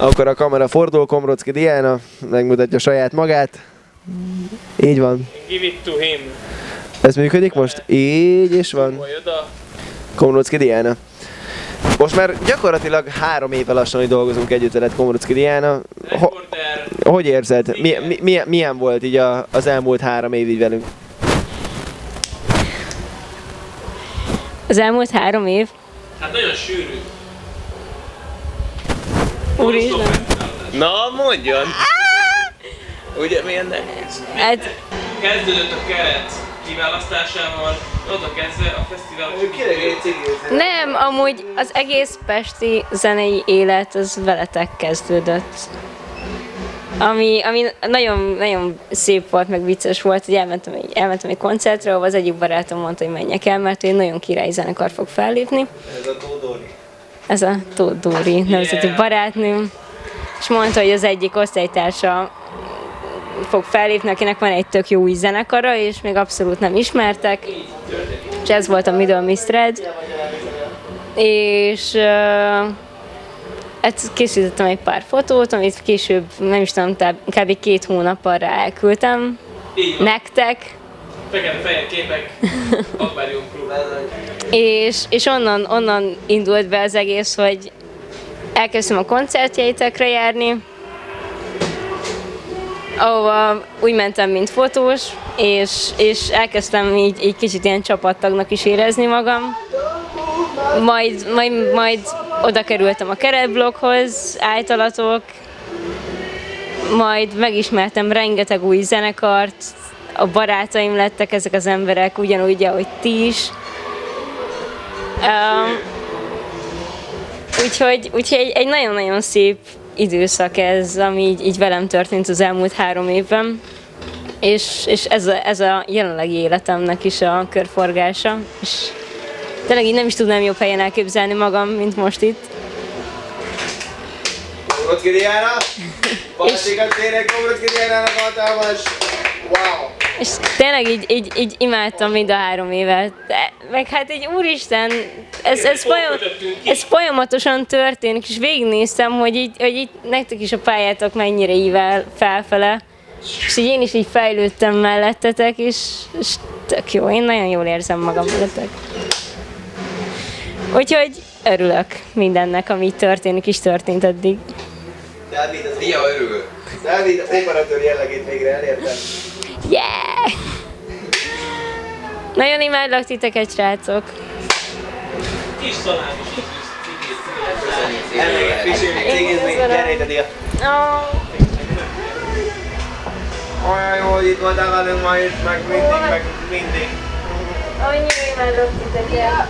Akkor a kamera fordul, Komrocki Diana megmutatja saját magát. Így van. Give it to him. Ez működik most? Így is van. Majd oda. Komrocki Diana. Most már gyakorlatilag 3 éve lassan, hogy dolgozunk együtt veled, Komrocki Diana. Reporter. Hogy érzed? Milyen volt így az elmúlt 3 év így velünk? Az elmúlt 3 év? Hát nagyon sűrű. Úristen. Na, mondjon! Ugye milyen nehéz? Hát, Kezdődött a keret kiválasztásával, oda kezdve a fesztivál. nem, amúgy az egész pesti zenei élet az veletek kezdődött. Ami nagyon, nagyon szép volt, meg vicces volt, hogy elmentem egy koncertre, ahol az egyik barátom mondta, hogy menjek el, mert egy nagyon királyi zenekar fog fellépni. Ez a Tódori. Ez a Tóth Dóri nemzeti barátnőm, és mondta, hogy az egyik osztálytársa fog fellépni, akinek van egy tök jó új zenekara, és még abszolút nem ismertek, és ez volt a Middle Mistred, és készítettem egy pár fotót, amit később, nem is tudom, kb. 2 hónappal rá elküldtem nektek, Fekete-fehér képek, akvárium klub. és onnan indult be az egész, hogy elkezdtem a koncertjeitekre járni, ahova úgy mentem, mint fotós, és elkezdtem így kicsit ilyen csapattagnak is érezni magam. Majd oda kerültem a keretblokkhoz, Ájtalatok, majd megismertem rengeteg új zenekart, a barátaim lettek ezek az emberek, ugyanúgy, ahogy ti is. Úgyhogy egy nagyon-nagyon szép időszak ez, ami így velem történt az elmúlt 3 évben. És ez a jelenlegi életemnek is a körforgása. És tényleg így nem is tudnám jobb helyen elképzelni magam, mint most itt. Komrocki Diana! Palacsikat kérek Komrocki Diánának hatalmas! Wow! És tényleg így imádtam mind a 3 évet. Meg hát egy úristen, ez folyamatosan történik, és végignéztem, hogy így nektek is a pályátok mennyire ível felfele. És így én is így fejlődtem mellettetek, és tök jó, én nagyon jól érzem magam veletek. Úgyhogy örülök mindennek, ami történik, és történt eddig. Dávid, az Dia örül. Dávid operatőr jellegét végre elértem. Yeah! Nagyon imádlak titeket, srácok! Kis szalám is Elmegyek frissülni, cégézni, gyere ide, Dia. Olyan jó, hogy itt voltál velünk ma is, meg mindig. Annyira imádlak titeket!